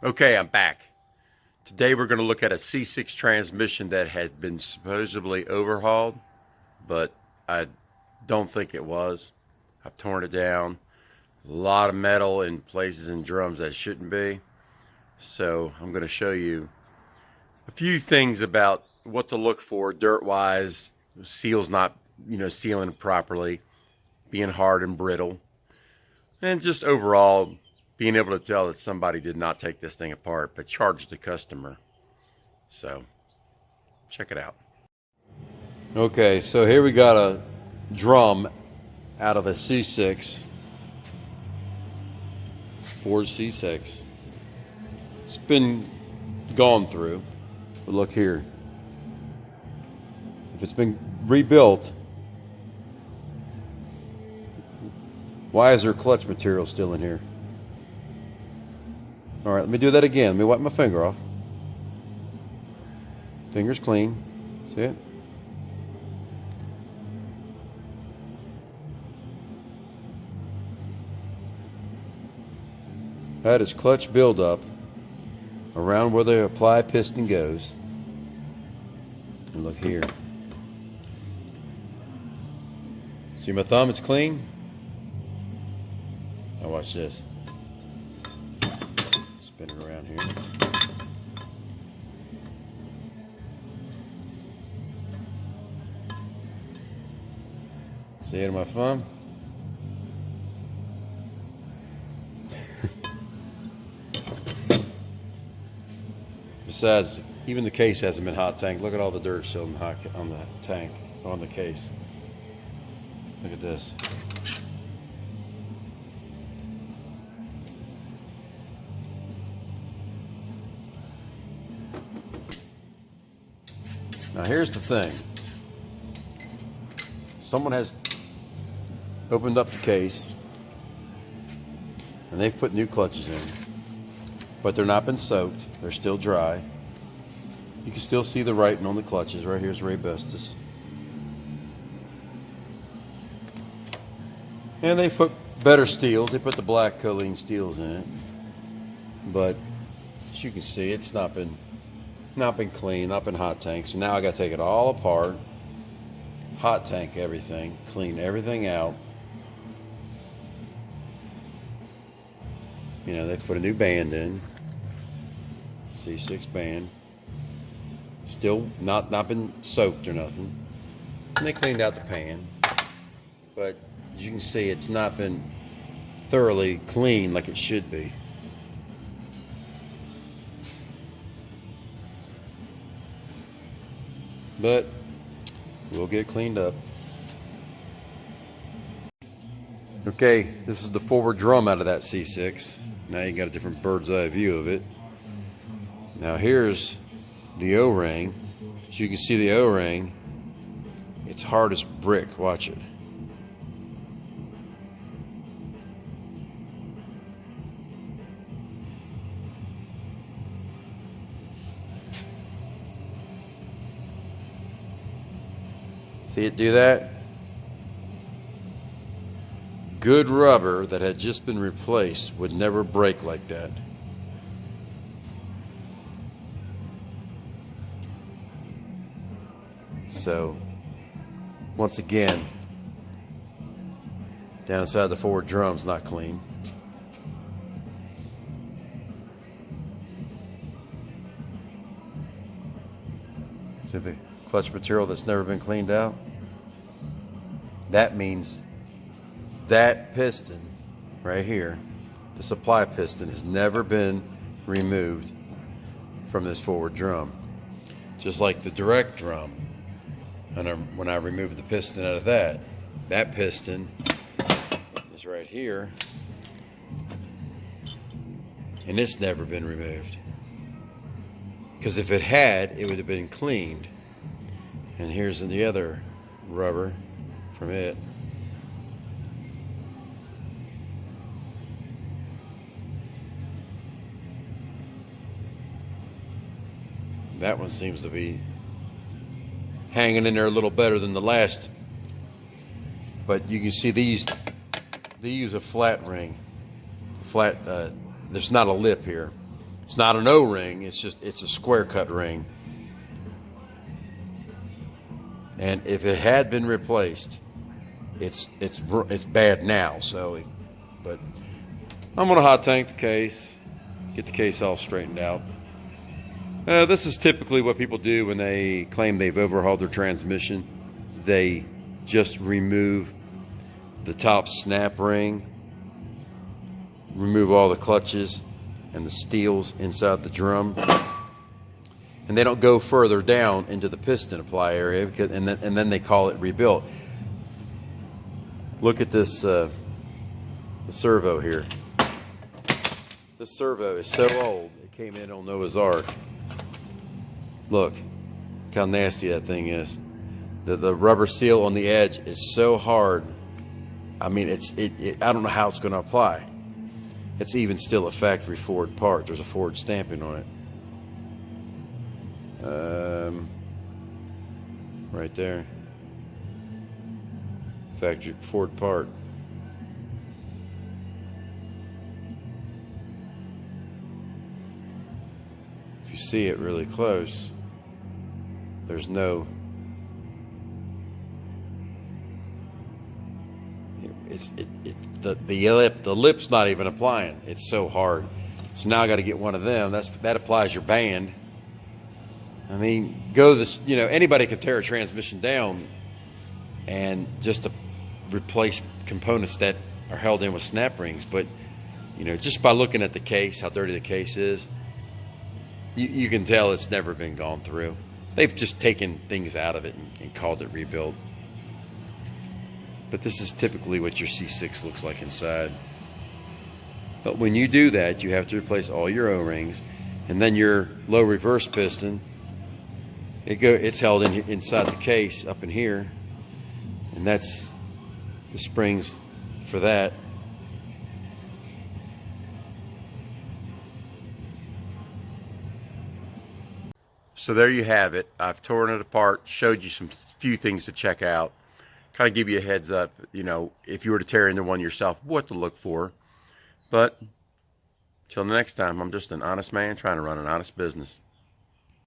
Okay, I'm back. Today we're going to look at a C6 transmission that had been supposedly overhauled, but I don't think it was. I've torn it down. A lot of metal in places and drums that shouldn't be. So I'm going to show you a few things about what to look for dirt-wise, seals not, sealing properly, being hard and brittle, and just overall being able to tell that somebody did not take this thing apart but charged the customer. So check it out. Okay, so here we got a drum out of a C6, Ford C6. It's been gone through, but look here. If it's been rebuilt, why is there clutch material still in here? All right, let me do that again. Let me wipe my finger off. Finger's clean. See it? That is clutch buildup around where the apply piston goes. And look here. See my thumb? It's clean. Now watch this. Spin it around here. See it on my thumb? Besides, even the case hasn't been hot tanked. Look at all the dirt still on the tank, on the case. Look at this. Now here's the thing. Someone has opened up the case and they've put new clutches in, but they're not been soaked. They're still dry. You can still see the writing on the clutches. Right here's Ray Bestis. And they put better steels. They put the black Colleen steels in it, but as you can see, it's not been clean, not been hot tanked. So now I got to take it all apart, hot tank everything, clean everything out. You know, they've put a new band in, C6 band. Still not been soaked or nothing. And they cleaned out the pan, but as you can see, it's not been thoroughly clean like it should be. But we'll get it cleaned up. Okay, this is the forward drum out of that C6. Now you got a different bird's eye view of it. Now here's the O-ring. As you can see the O-ring, it's hard as brick. Watch it. See it do that? Good rubber that had just been replaced would never break like that. So, once again, down inside the forward drum's not clean. See the clutch material that's never been cleaned out? That means that piston right here, the supply piston, has never been removed from this forward drum. Just like the direct drum. And when I removed the piston out of that piston is right here, and it's never been removed. Because if it had, it would have been cleaned. And here's the other rubber from it. That one seems to be hanging in there a little better than the last. But you can see these, they use a flat ring. There's not a lip here. It's not an O-ring, it's a square cut ring. And if it had been replaced, it's bad now. So, but I'm gonna hot tank the case, get the case all straightened out. This is typically what people do when they claim they've overhauled their transmission. They just remove the top snap ring, remove all the clutches and the steels inside the drum, and they don't go further down into the piston apply area, because, and then they call it rebuilt. Look at this the servo here. This servo is so old, it came in on Noah's Ark. Look how nasty that thing is. The rubber seal on the edge is so hard. I mean, I don't know how it's going to apply. It's even still a factory Ford part. There's a Ford stamping on it. Right there. Factory Ford part. If you see it really close, there's no, the lip's not even applying. It's so hard. So now I got to get one of them. That applies your band. I mean, anybody can tear a transmission down and just to replace components that are held in with snap rings. But just by looking at the case, how dirty the case is, you can tell it's never been gone through. They've just taken things out of it and called it rebuild. But this is typically what your C6 looks like inside. But when you do that, you have to replace all your O-rings, and then your low reverse piston, it's held inside the case up in here, and that's the springs for that. So there you have it. I've torn it apart, showed you some few things to check out, kind of give you a heads up, if you were to tear into one yourself, what to look for. But till the next time, I'm just an honest man trying to run an honest business.